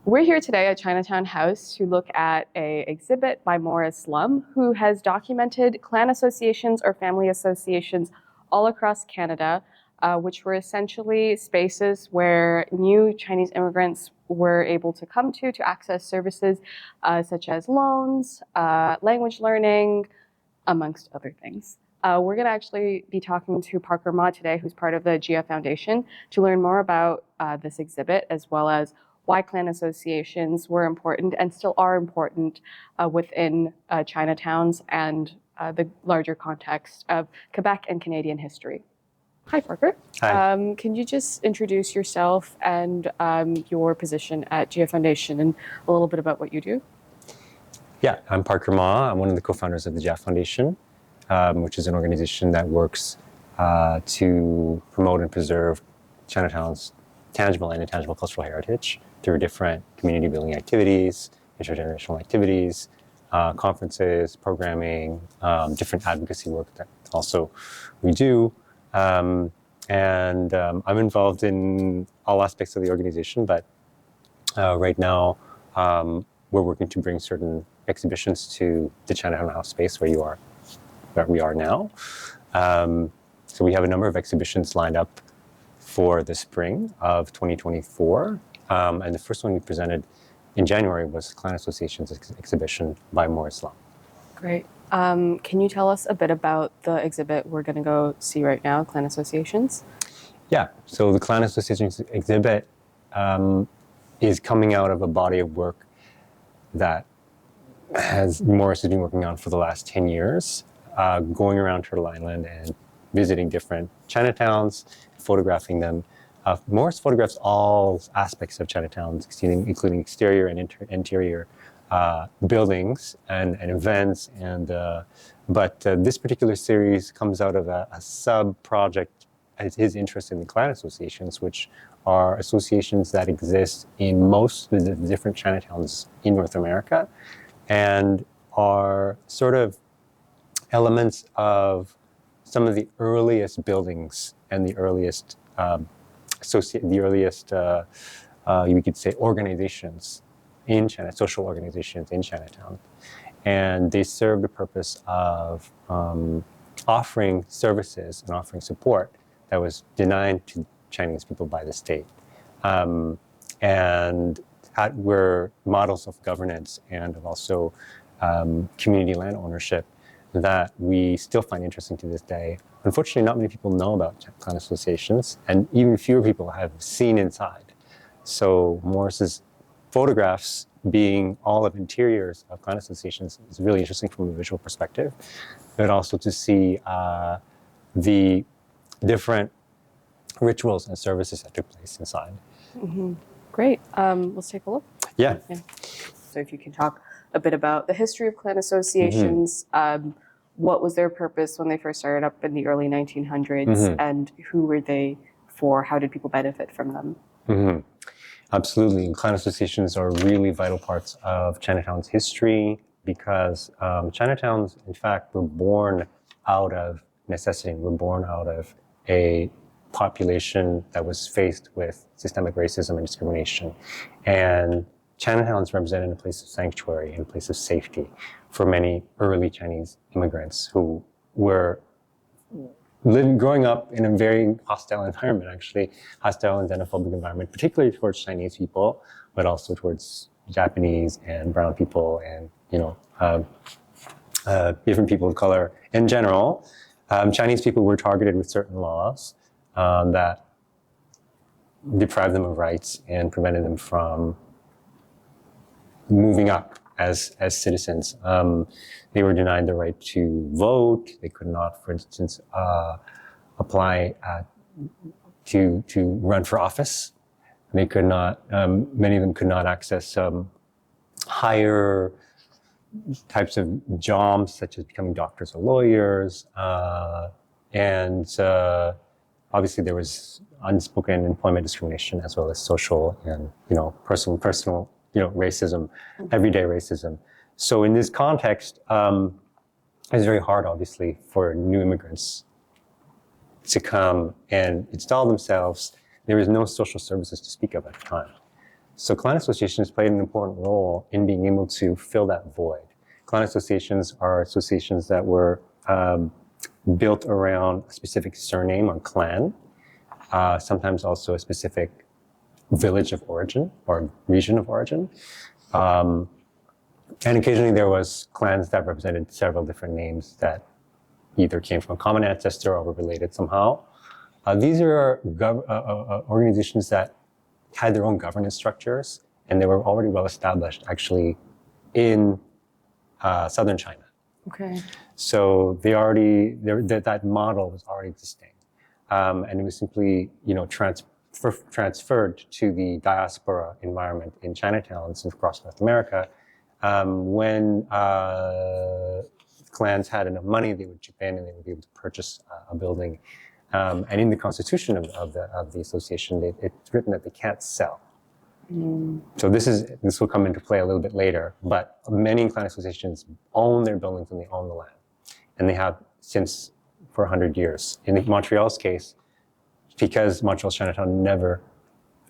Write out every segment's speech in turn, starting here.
We're here today at Chinatown House to look at an exhibit by Morris Lum, who has documented clan associations or family associations all across Canada, which were essentially spaces where new Chinese immigrants were able to come to access services such as loans, language learning, amongst other things. We're going to actually be talking to Parker Ma today, who's part of the GF Foundation, to learn more about this exhibit, as well as why clan associations were important and still are important within Chinatowns and the larger context of Quebec and Canadian history. Hi, Parker. Hi. Can you just introduce yourself and your position at GF Foundation and a little bit about what you do? Yeah, I'm Parker Ma. I'm one of the co-founders of the GF Foundation, which is an organization that works to promote and preserve Chinatown's tangible and intangible cultural heritage through different community building activities, intergenerational activities, conferences, programming, different advocacy work that also we do. I'm involved in all aspects of the organization, but right now we're working to bring certain exhibitions to the Chinatown House space where we are now. So we have a number of exhibitions lined up for the spring of 2024. And the first one we presented in January was Clan Associations exhibition by Morris Lum. Great. Can you tell us a bit about the exhibit we're going to go see right now, Clan Associations? Yeah, so the Clan Associations exhibit is coming out of a body of work that Morris has been working on for the last 10 years, going around Turtle Island and visiting different Chinatowns, photographing them. Morris photographs all aspects of Chinatowns, including exterior and interior buildings and events. But this particular series comes out of a sub-project as his interest in the clan associations, which are associations that exist in most of the different Chinatowns in North America and are sort of elements of some of the earliest buildings and the earliest you could say organizations in China, social organizations in Chinatown. And they serve the purpose of offering services and offering support that was denied to Chinese people by the state. And were models of governance and of also community land ownership that we still find interesting to this day. Unfortunately, not many people know about clan associations, and even fewer people have seen inside. So Morris's photographs being all of interiors of clan associations is really interesting from a visual perspective, but also to see the different rituals and services that took place inside. Mm-hmm. Great. Let's take a look. Yeah. So if you can talk a bit about the history of clan associations, what was their purpose when they first started up in the early 1900s, and who were they for? How did people benefit from them? Absolutely. And clan associations are really vital parts of Chinatown's history because Chinatowns, in fact, were born out of necessity. Were born out of a population that was faced with systemic racism and discrimination. And Chinatowns represented a place of sanctuary and a place of safety for many early Chinese immigrants who were growing up in a very hostile environment, actually, hostile and xenophobic environment, particularly towards Chinese people, but also towards Japanese and brown people and, different people of color in general. Chinese people were targeted with certain laws that deprived them of rights and prevented them from moving up as citizens. They were denied the right to vote. They could not, for instance, apply to run for office. They could not, many of them could not access higher types of jobs, such as becoming doctors or lawyers. Obviously there was unspoken employment discrimination as well as social and, personal racism, everyday racism. So in this context, it's very hard, obviously, for new immigrants to come and install themselves. There was no social services to speak of at the time. So clan associations played an important role in being able to fill that void. Clan associations are associations that were built around a specific surname or clan, sometimes also a specific village of origin or region of origin. And occasionally there was clans that represented several different names that either came from a common ancestor or were related somehow. These are organizations that had their own governance structures, and they were already well established actually in southern China. Okay. So that model was already existing, and it was simply transferred to the diaspora environment in Chinatown and across North America. When clans had enough money, they would chip in and they would be able to purchase a building. And in the constitution of the association, it's written that they can't sell. So this will come into play a little bit later, but many clan associations own their buildings and they own the land. And they have since for 100 years. In Montreal's case, because Montreal's Chinatown never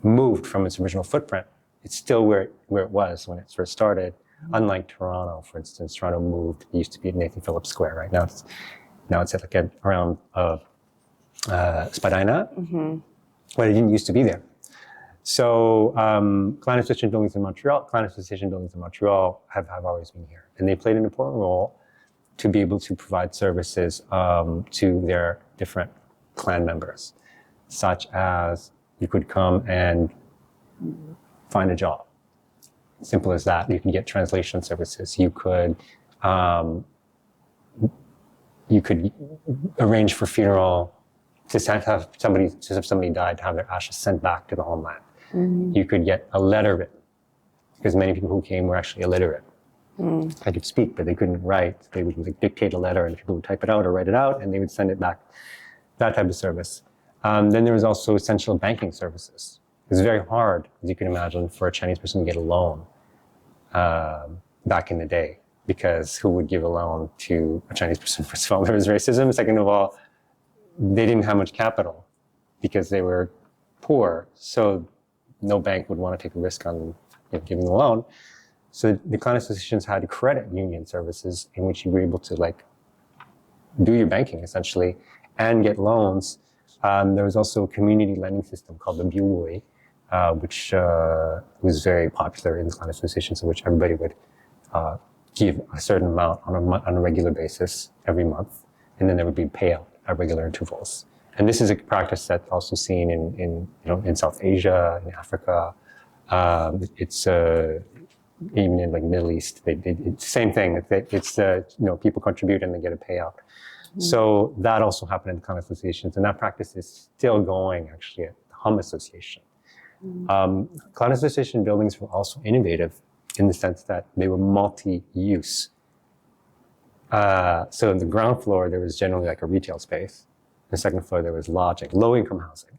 moved from its original footprint, it's still where it was when it first started. Unlike Toronto, for instance, Toronto moved. It used to be at Nathan Phillips Square. Right now it's at around Spadina, but it didn't used to be there. So clan association buildings in Montreal have always been here, and they played an important role to be able to provide services to their different clan members, such as you could come and find a job. Simple as that. You can get translation services. You could arrange for funeral to have somebody died, to have their ashes sent back to the homeland. You could get a letter written, because many people who came were actually illiterate. They could speak, but they couldn't write. They would dictate a letter, and people would type it out or write it out, and they would send it back. That type of service. Then there was also essential banking services. It was very hard, as you can imagine, for a Chinese person to get a loan back in the day, because who would give a loan to a Chinese person? First of all, there was racism. Second of all, they didn't have much capital because they were poor. So no bank would want to take a risk on giving a loan. So the clan associations had credit union services in which you were able to do your banking essentially and get loans. There was also a community lending system called the Buwei, which was very popular in the clan associations, in which everybody would give a certain amount on a regular basis every month, and then there would be payout at regular intervals. And this is a practice that's also seen in South Asia, in Africa. It's even in Middle East. It's the same thing. It's people contribute and they get a payout. So that also happened in the clan associations, and that practice is still going actually at the Hum Association. Clan association buildings were also innovative in the sense that they were multi-use. So in the ground floor, there was generally a retail space. The second floor, there was lodging, low-income housing.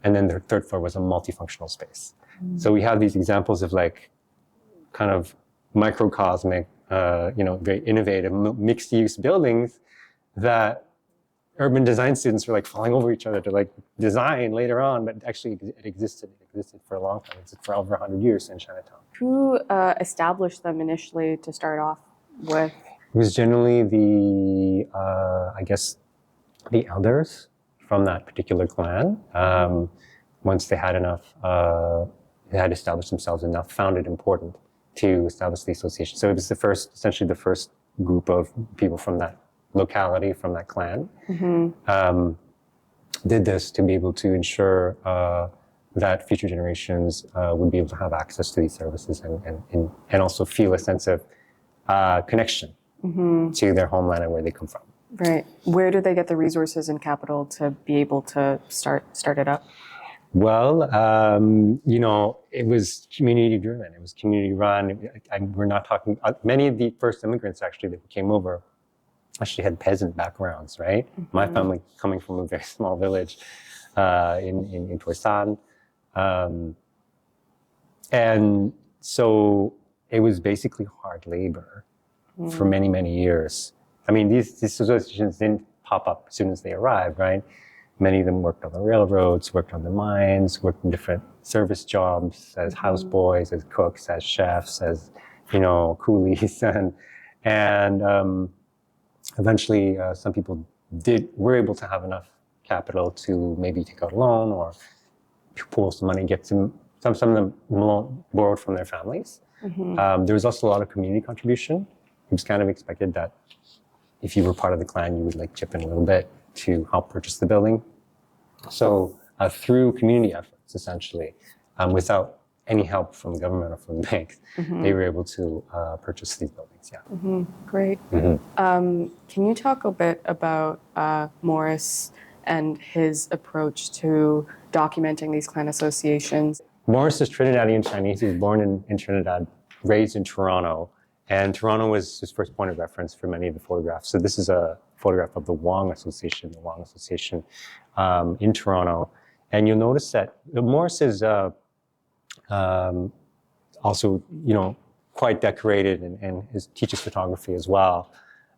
And then the third floor was a multifunctional space. So we have these examples of kind of microcosmic, very innovative mixed-use buildings that urban design students were falling over each other to design later on, but actually it existed for a long time. It's for over 100 years in Chinatown. Who established them initially to start off with? It was generally the elders from that particular clan. Once they had enough, they had established themselves enough, found it important to establish the association. So it was essentially the first group of people from that locality, from that clan, did this to be able to ensure that future generations would be able to have access to these services and also feel a sense of connection to their homeland and where they come from. Right. Where do they get the resources and capital to be able to start it up? Well, it was community driven. It was community run. We're not talking, many of the first immigrants actually that came over actually had peasant backgrounds, right? My family coming from a very small village in Toisan. And so it was basically hard labor for many, many years. I mean, these associations didn't pop up as soon as they arrived, right? Many of them worked on the railroads, worked on the mines, worked in different service jobs as houseboys, as cooks, as chefs, as, coolies. And eventually some people were able to have enough capital to maybe take out a loan or pool some money, get some of them borrowed from their families. There was also a lot of community contribution. It was kind of expected that if you were part of the clan, you would chip in a little bit to help purchase the building. So through community efforts, essentially, without any help from the government or from the banks, they were able to purchase these buildings. Yeah. Great. Can you talk a bit about Morris and his approach to documenting these clan associations? Morris is Trinidadian Chinese. He was born in Trinidad, raised in Toronto, and Toronto was his first point of reference for many of the photographs. So this is a photograph of the Wong Association in Toronto. And you'll notice that Morris is also, quite decorated and teaches photography as well,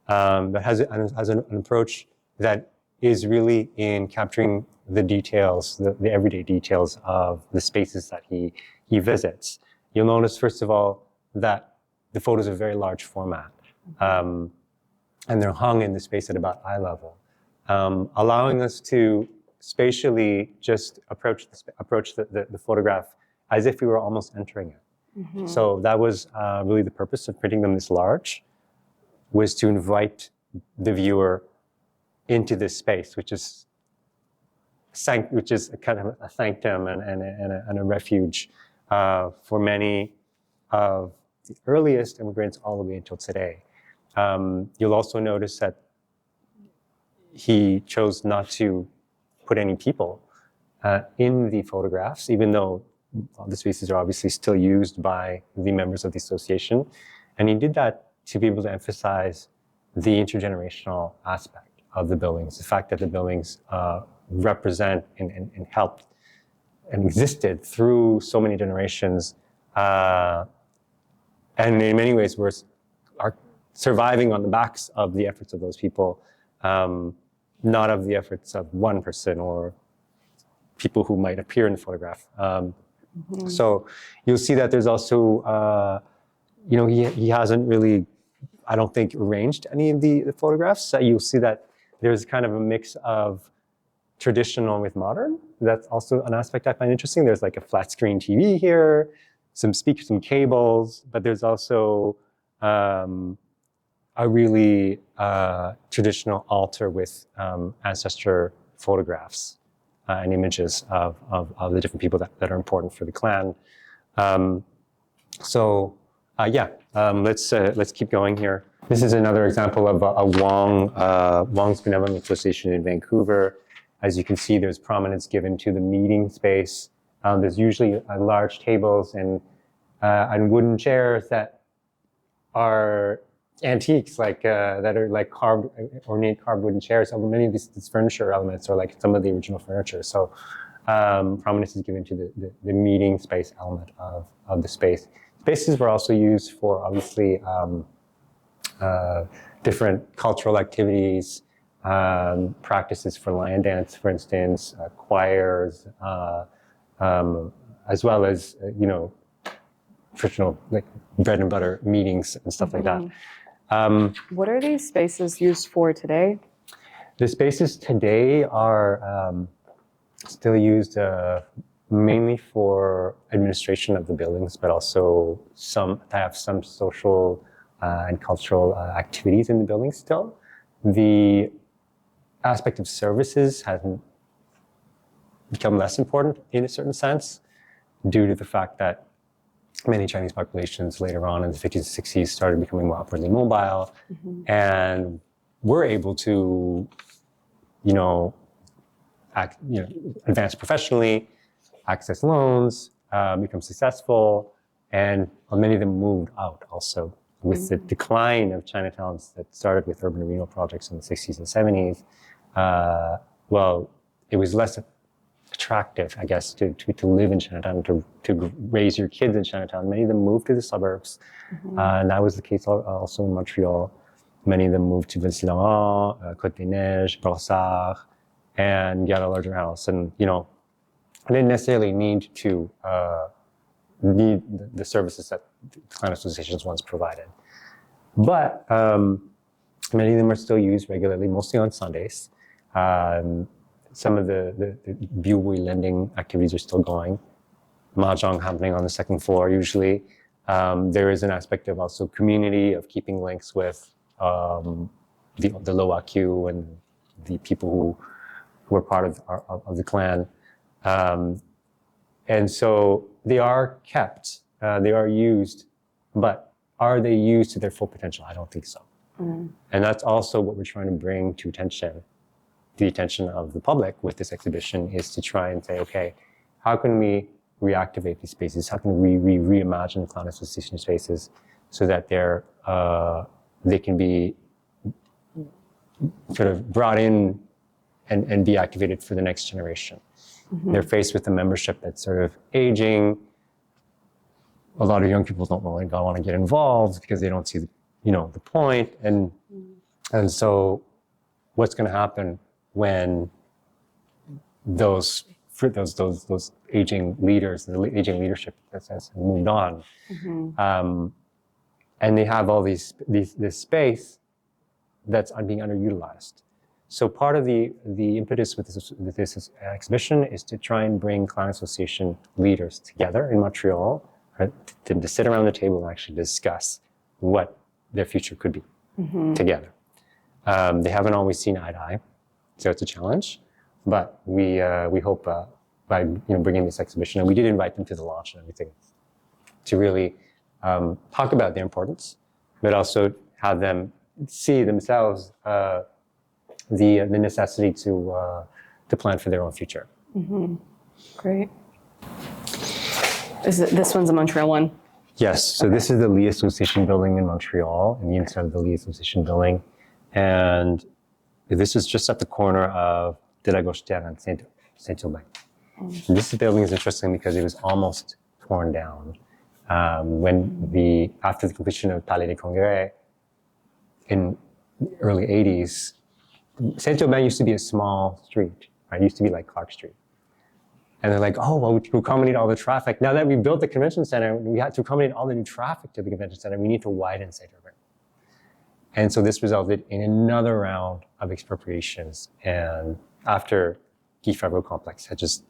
but has an approach that is really in capturing the details, the everyday details of the spaces that he visits. You'll notice, first of all, that the photos are very large format, and they're hung in the space at about eye level, allowing us to spatially just approach the photograph as if we were almost entering it. So that was really the purpose of printing them this large, was to invite the viewer into this space, which is a kind of a sanctum and a refuge for many of the earliest immigrants all the way until today. You'll also notice that he chose not to put any people in the photographs, even though the spaces are obviously still used by the members of the association. And he did that to be able to emphasize the intergenerational aspect of the buildings, the fact that the buildings represent and helped and existed through so many generations, and in many ways are surviving on the backs of the efforts of those people, not of the efforts of one person or people who might appear in the photograph. So you'll see that there's also, he hasn't really, I don't think, arranged any of the photographs. So you'll see that there's kind of a mix of traditional with modern. That's also an aspect I find interesting. There's a flat screen TV here, some speakers, some cables, but there's also a really traditional altar with ancestor photographs and images of the different people that are important for the clan. Let's keep going here. This is another example of a Wong's Benevolent Association in Vancouver. As you can see, there's prominence given to the meeting space. There's usually large tables and wooden chairs that are antiques, that are carved, ornate carved wooden chairs. Many of these furniture elements are some of the original furniture. So prominence is given to the meeting space element of the space. Spaces were also used for, obviously, different cultural activities, practices for lion dance, for instance, choirs, as well as, traditional bread and butter meetings and stuff like that. What are these spaces used for today? The spaces today are still used mainly for administration of the buildings, but also have some social and cultural activities in the buildings still. The aspect of services hasn't become less important in a certain sense due to the fact that many Chinese populations later on in the 50s and 60s started becoming more upwardly mobile and were able to, advance professionally, access loans, become successful, and many of them moved out also. With the decline of Chinatowns that started with urban renewal projects in the 60s and 70s, it was less attractive, I guess, to live in Chinatown, to raise your kids in Chinatown. Many of them moved to the suburbs, and that was the case also in Montreal. Many of them moved to Ville-Saint-Laurent, Côte-des-Neiges, Brossard, and get a larger house. And, I didn't necessarily need to need the services that clan associations once provided. But many of them are still used regularly, mostly on Sundays. Some of the Biwui lending activities are still going. Mahjong happening on the second floor usually. There is an aspect of also community, of keeping links with the lower queue and the people who are part of the clan. And so they are kept, they are used, but are they used to their full potential? I don't think so. And that's also what we're trying to bring to the attention of the public with this exhibition, is to try and say, okay, how can we reactivate these spaces? How can we reimagine clan association spaces so that they can be sort of brought in and be activated for the next generation? They're faced with a membership that's sort of aging. A lot of young people don't really want to get involved because they don't see the point. And so what's going to happen when those aging leaders, the aging leadership has moved on, and they have all this space that's being underutilized. So part of the impetus with this exhibition is to try and bring clan association leaders together in Montreal, right, to sit around the table and actually discuss what their future could be together. They haven't always seen eye to eye, so it's a challenge. But we hope by bringing this exhibition, and we did invite them to the launch and everything, to really talk about their importance, but also have them see themselves the necessity to plan for their own future. Great. This one's a Montreal one? Yes. So this is the Lee Association building in Montreal, and the inside of the Lee Association building, and this is just at the corner of De la Gauchetière and Saint-Aubin. This building is interesting because it was almost torn down after the completion of Palais des Congrès in the early 80s. Saint-Aubin used to be a small street, right? It used to be like Clark Street. And they're like, oh, well, to accommodate all the traffic, now that we built the convention center, we had to accommodate all the new traffic to the convention center, we need to widen Saint-Aubin. And so this resulted in another round of expropriations. And after Guy Favreau complex had just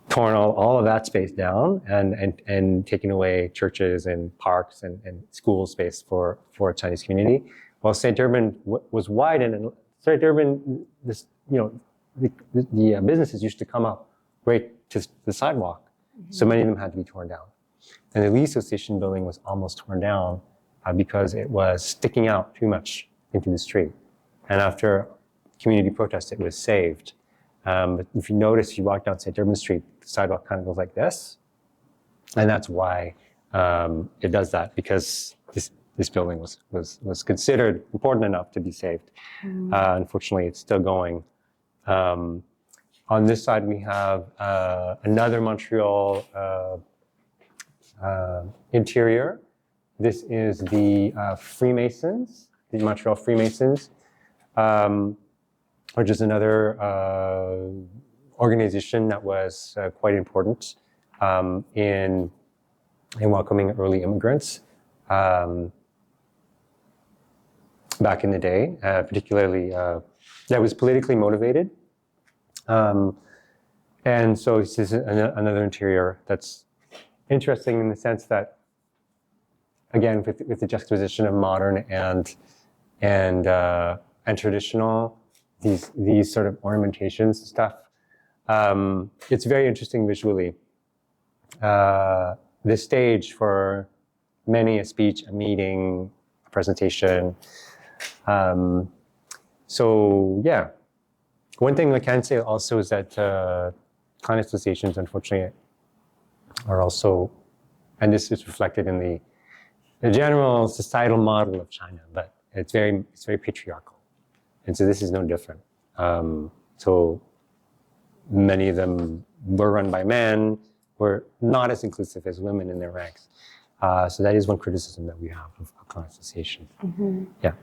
torn all of that space down and taken away churches and parks and school space for a Chinese community, while Saint-Urbain was widened, and Saint-Urbain, the businesses used to come up right to the sidewalk. So many of them had to be torn down. And the Lee Association building was almost torn down because it was sticking out too much into the street. And after community protest, it was saved. But if you notice, if you walk down Saint-Urbain Street, the sidewalk kind of goes like this. And that's why it does that, because this building was considered important enough to be saved. Unfortunately, it's still going. On this side, we have another Montreal interior. This is the Freemasons, the Montreal Freemasons, which is another organization that was quite important in welcoming early immigrants back in the day, particularly that was politically motivated. And so this is another interior that's interesting in the sense that, again, with the juxtaposition of modern and traditional, these sort of ornamentations and stuff, it's very interesting visually. The stage for many a speech, a meeting, a presentation. So yeah, one thing I can say also is that clan associations, unfortunately, are also, and this is reflected in the general societal model of China, but it's very patriarchal, and so this is no different. So many of them were run by men, were not as inclusive as women in their ranks. So that is one criticism that we have of clan associations. Yeah.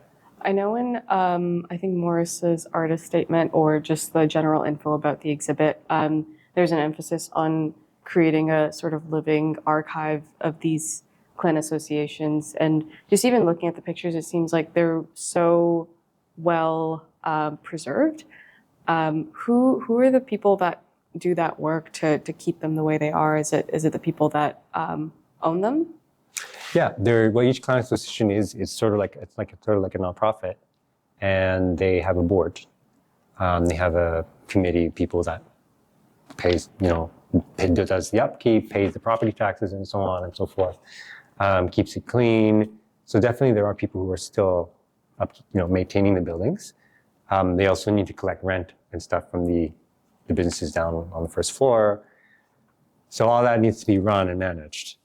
I know in I think Morris's artist statement or just the general info about the exhibit, there's an emphasis on creating a sort of living archive of these clan associations. And just even looking at the pictures, it seems like they're so well preserved. Who are the people that do that work to keep them the way they are? Is it the people that own them? Yeah, well, each clan association is sort of like sort of like a nonprofit, and they have a board. They have a committee of people that pays, does the upkeep, pays the property taxes, and so on and so forth. Keeps it clean. So definitely, there are people who are still maintaining the buildings. They also need to collect rent and stuff from the businesses down on the first floor. So all that needs to be run and managed.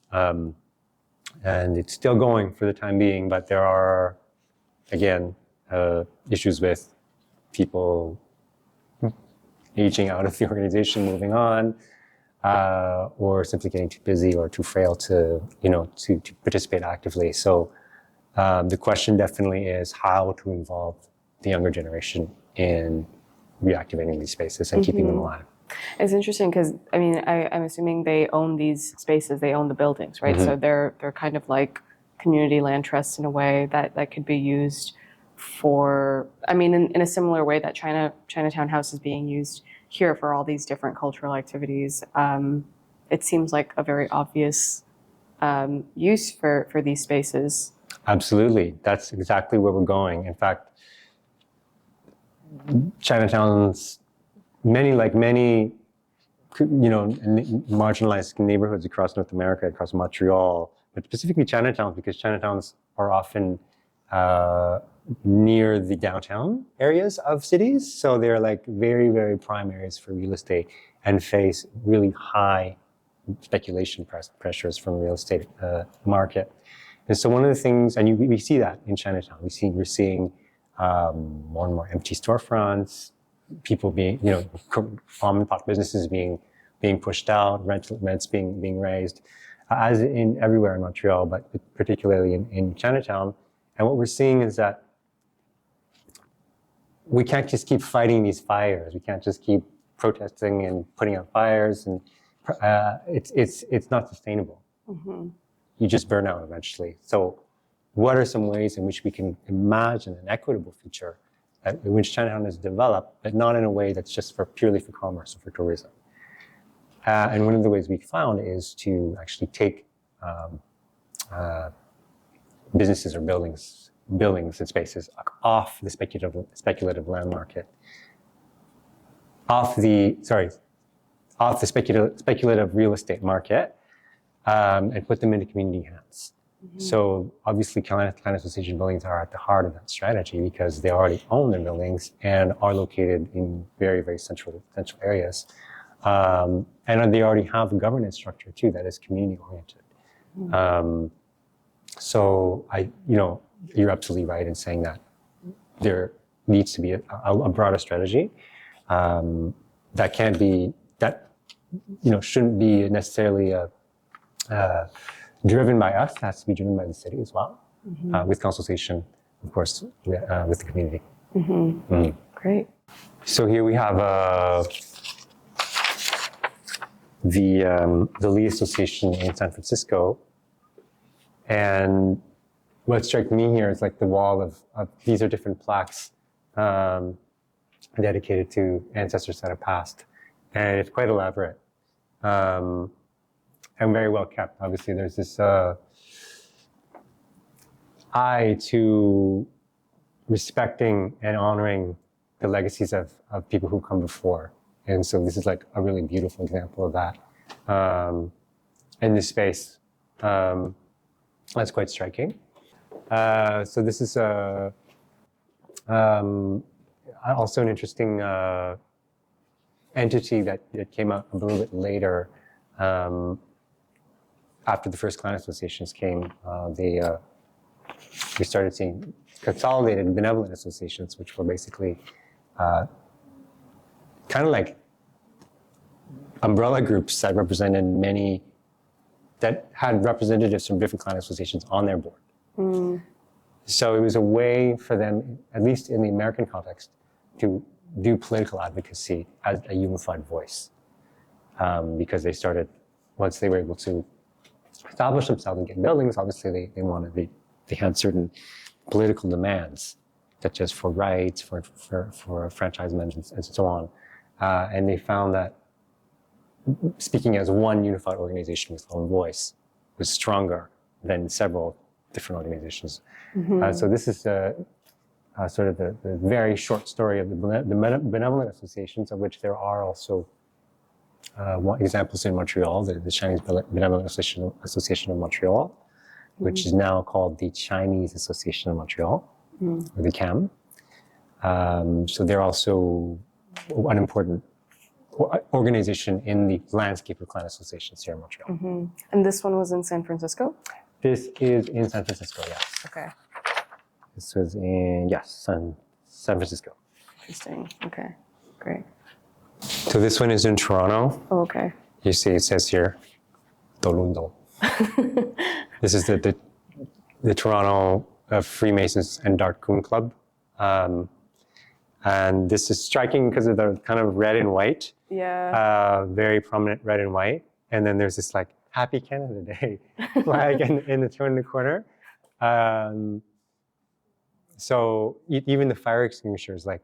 And it's still going for the time being, but there are, again, issues with people aging out of the organization, moving on, or simply getting too busy or too frail to participate actively. So the question definitely is how to involve the younger generation in reactivating these spaces and keeping them alive. It's interesting because I'm assuming they own these spaces, they own the buildings, right? So they're kind of like community land trusts in a way that could be used for, in a similar way that Chinatown House is being used here for all these different cultural activities. It seems like a very obvious use for these spaces. Absolutely, that's exactly where we're going. In fact, Chinatown's many marginalized neighborhoods across North America, across Montreal, but specifically Chinatowns, because Chinatowns are often near the downtown areas of cities. So they're like very, very prime areas for real estate and face really high speculation pressures from the real estate market. And so one of the things, and we see that in Chinatown, we're seeing more and more empty storefronts, people being, mom and pop businesses being pushed out, rents being raised, as in everywhere in Montreal, but particularly in Chinatown. And what we're seeing is that we can't just keep fighting these fires. We can't just keep protesting and putting out fires, and it's not sustainable. Mm-hmm. You just burn out eventually. So what are some ways in which we can imagine an equitable future in which Chinatown is developed, but not in a way that's just purely for commerce or for tourism? And one of the ways we found is to actually take businesses or buildings and spaces off the speculative land market, off the speculative real estate market, and put them into community hands. Mm-hmm. So obviously, clan association buildings are at the heart of that strategy because they already own their buildings and are located in very, very central areas. And they already have a governance structure too that is community oriented. Mm-hmm. So you're absolutely right in saying that there needs to be a broader strategy that shouldn't be necessarily driven by us. It has to be driven by the city as well, mm-hmm. With consultation, of course, with the community. Mm-hmm. Mm. Great. So here we have the Lee Association in San Francisco, and what struck me here is like the wall of these are different plaques dedicated to ancestors that have passed, and it's quite elaborate. And very well kept. Obviously, there's this eye to respecting and honoring the legacies of people who come before. And so this is like a really beautiful example of that in this space. That's quite striking. So this is also an interesting entity that came out a little bit later. After the first clan associations came, we started seeing consolidated benevolent associations, which were basically kind of like umbrella groups that had representatives from different clan associations on their board. Mm. So it was a way for them, at least in the American context, to do political advocacy as a unified voice. Because they started, once they were able to establish themselves and get buildings, obviously they had certain political demands, such as for rights, for franchisement, and so on. And they found that speaking as one unified organization with own voice was stronger than several different organizations. So this is sort of the very short story of the benevolent associations, of which there are also examples in Montreal, the Chinese Benevolent Association of Montreal, which is now called the Chinese Association of Montreal, or the CAM. So they're also an important organization in the landscape of clan associations here in Montreal. And this one was in San Francisco? This is in San Francisco, yes. Okay. This was in, San Francisco. Interesting. Okay, great. So this one is in Toronto. Oh, okay. You see it says here, Tolundo. This is the Toronto Freemasons and Dark Coon Club. And this is striking because of the kind of red and white. Yeah. Very prominent red and white. And then there's this like Happy Canada Day flag in the corner. So even the fire extinguishers, like,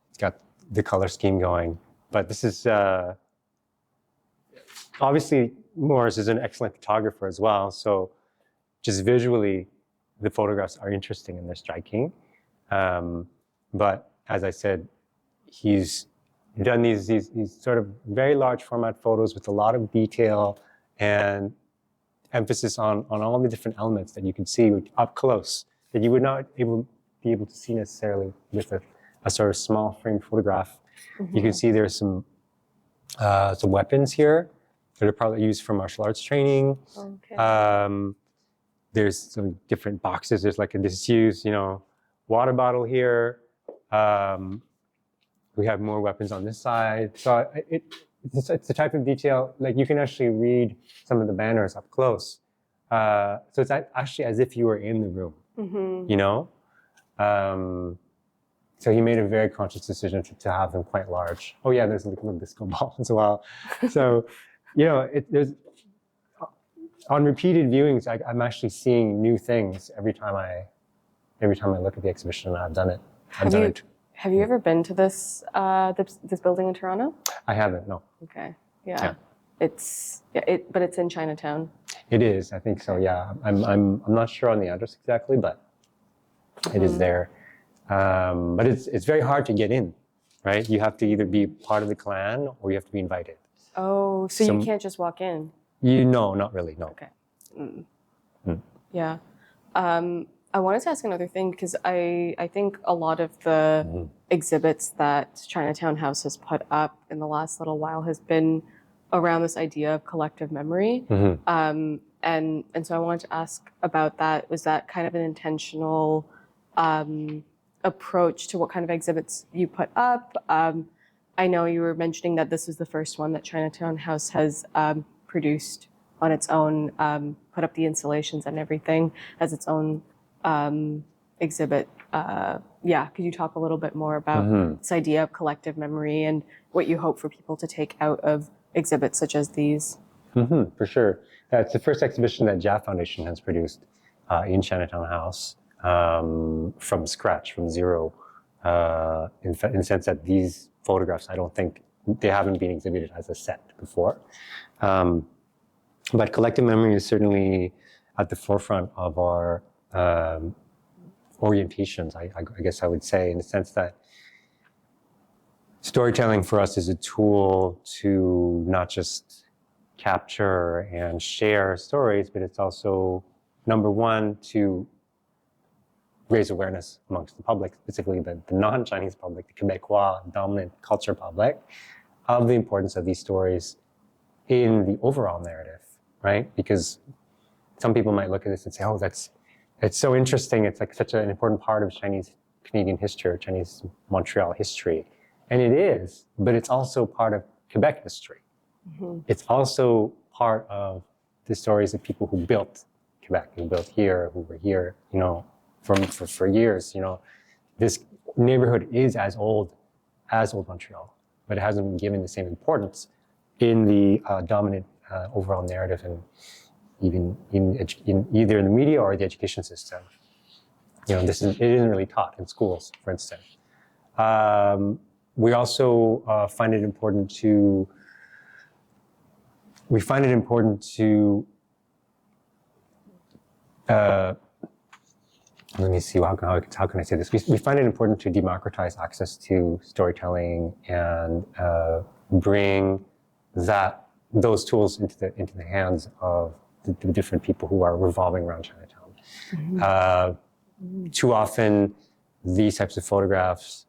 it's got the color scheme going. But this is, obviously Morris is an excellent photographer as well. So just visually, the photographs are interesting and they're striking. But as I said, he's done these sort of very large format photos with a lot of detail and emphasis on all the different elements that you can see up close that you would not be able to see necessarily with a sort of small frame photograph. You can see there's some weapons here that are probably used for martial arts training. Okay. There's some different boxes. There's like a disused, water bottle here. We have more weapons on this side. So it's the type of detail, like you can actually read some of the banners up close. So it's actually as if you were in the room, So he made a very conscious decision to have them quite large. Oh yeah, there's a little disco ball as well. So, there's, on repeated viewings, I'm actually seeing new things every time I look at the exhibition, and I've done it. Have you ever been to this building in Toronto? I haven't, no. Okay. Yeah. But it's in Chinatown. It is, I think so. Yeah, I'm not sure on the address exactly, but it is there. But it's very hard to get in, right? You have to either be part of the clan or you have to be invited. Oh, so you can't just walk in? No, not really, no. Okay. Yeah. I wanted to ask another thing because I think a lot of the exhibits that Chinatown House has put up in the last little while has been around this idea of collective memory. And so I wanted to ask about that. Was that kind of an intentional approach to what kind of exhibits you put up? I know you were mentioning that this is the first one that Chinatown House has produced on its own, put up the installations and everything as its own exhibit. Could you talk a little bit more about this idea of collective memory and what you hope for people to take out of exhibits such as these? For sure. It's the first exhibition that JAF Foundation has produced in Chinatown House from scratch, from zero, in the sense that these photographs, I don't think, they haven't been exhibited as a set before. But collective memory is certainly at the forefront of our orientations, I guess I would say, in the sense that storytelling for us is a tool to not just capture and share stories, but it's also, number one, to raise awareness amongst the public, specifically the non-Chinese public, the Quebecois dominant culture public, of the importance of these stories in the overall narrative, right? Because some people might look at this and say, oh, it's so interesting. It's like such an important part of Chinese Canadian history, or Chinese Montreal history. And it is, but it's also part of Quebec history. It's also part of the stories of people who built Quebec, who built here, who were here, for years. This neighborhood is as old as Old Montreal, but it hasn't been given the same importance in the dominant overall narrative, and even in either in the media or the education system. It isn't really taught in schools, for instance. We also find it important to. We find it important to. Let me see, how can I say this? We find it important to democratize access to storytelling and bring those tools into the hands of the different people who are revolving around Chinatown. Too often, these types of photographs,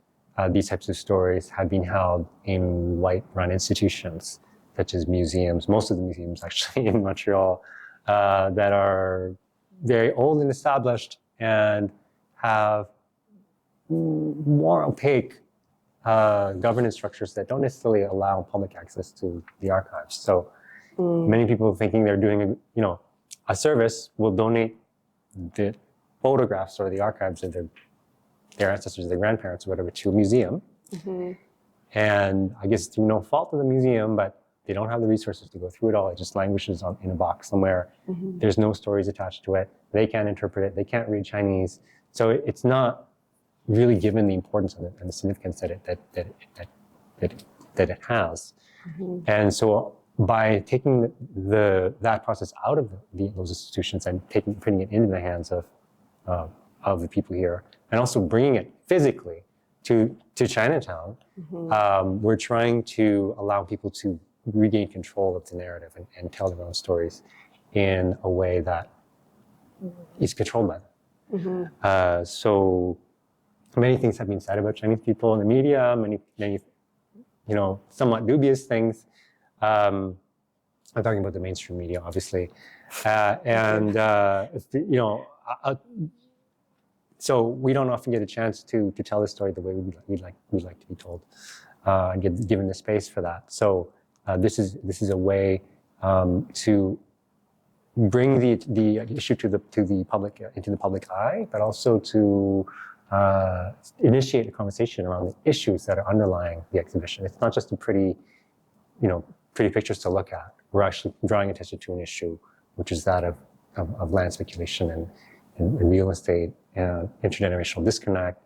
these types of stories have been held in white-run institutions, such as museums, most of the museums actually in Montreal, that are very old and established and have more opaque governance structures that don't necessarily allow public access to the archives. So many people thinking they're doing a service will donate the photographs or the archives of their ancestors, their grandparents, or whatever, to a museum. And I guess through no fault of the museum, but they don't have the resources to go through it all. It just languishes in a box somewhere. There's no stories attached to it. They can't interpret it. They can't read Chinese. So it's not really given the importance and the significance that it has. And so by taking that process out of those institutions and putting it into the hands of the people here, and also bringing it physically to Chinatown, we're trying to allow people to regain control of the narrative and tell their own stories in a way that is controlled by them. So many things have been said about Chinese people in the media, many somewhat dubious things. I'm talking about the mainstream media, obviously. So we don't often get a chance to tell the story the way we'd like to be told, and given the space for that. So this is a way to bring the issue to the public, into the public eye, but also to initiate a conversation around the issues that are underlying the exhibition. It's not just a pretty pictures to look at. We're actually drawing attention to an issue, which is that of land speculation and real estate and intergenerational disconnect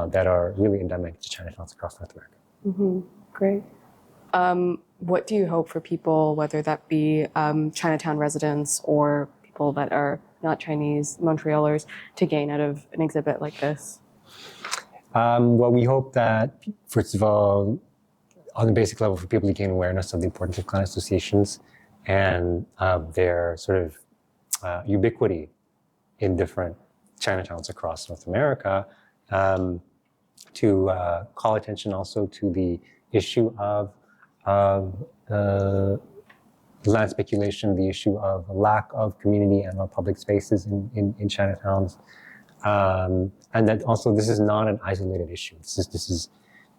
that are really endemic to Chinatowns across North America. Great. What do you hope for people, whether that be Chinatown residents or people that are not Chinese, Montrealers, to gain out of an exhibit like this? Well, we hope that, first of all, on the basic level, for people to gain awareness of the importance of clan associations and their sort of ubiquity in different Chinatowns across North America, to call attention also to the issue of land speculation, the issue of lack of community and or public spaces in Chinatowns, and that also this is not an isolated issue.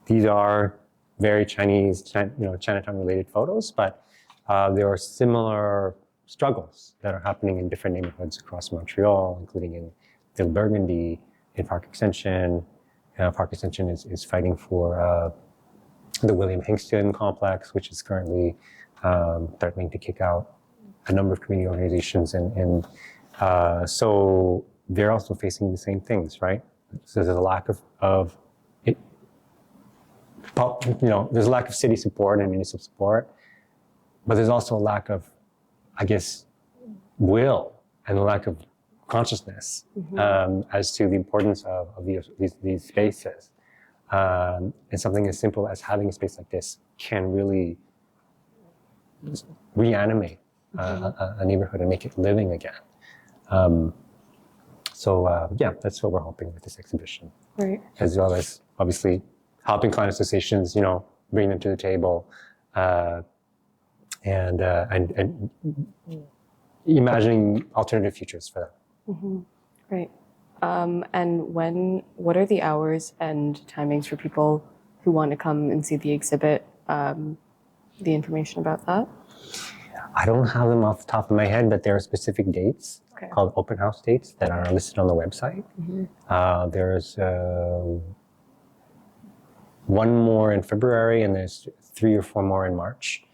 These are very Chinese, Chinatown-related photos, but there are similar struggles that are happening in different neighborhoods across Montreal, including in Little Burgundy, in Park Extension. Park Extension is fighting for the William Hingston complex, which is currently threatening to kick out a number of community organizations, and so they're also facing the same things, right? So there's a lack of there's a lack of city support and municipal support, but there's also a lack of, I guess, will and a lack of consciousness as to the importance of these spaces. And something as simple as having a space like this can really reanimate a neighborhood and make it living again. So that's what we're hoping with this exhibition. Right. As well as obviously helping client associations, bring them to the table, and imagining alternative futures for them. Right. And what are the hours and timings for people who want to come and see the exhibit? The information about that? I don't have them off the top of my head, but there are specific dates Okay. called open house dates that are listed on the website. There's one more in February, and there's 3 or 4 more in March,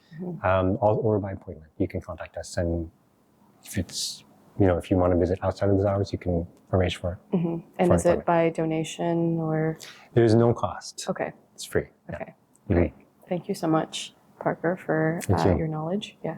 all or by appointment. You can contact us, and if it's if you want to visit outside of those hours, you can arrange for it. And is it by donation or? There's no cost. Okay. It's free. Okay. Yeah. Great. Thank you so much, Parker, for Thank you. your knowledge. Yeah.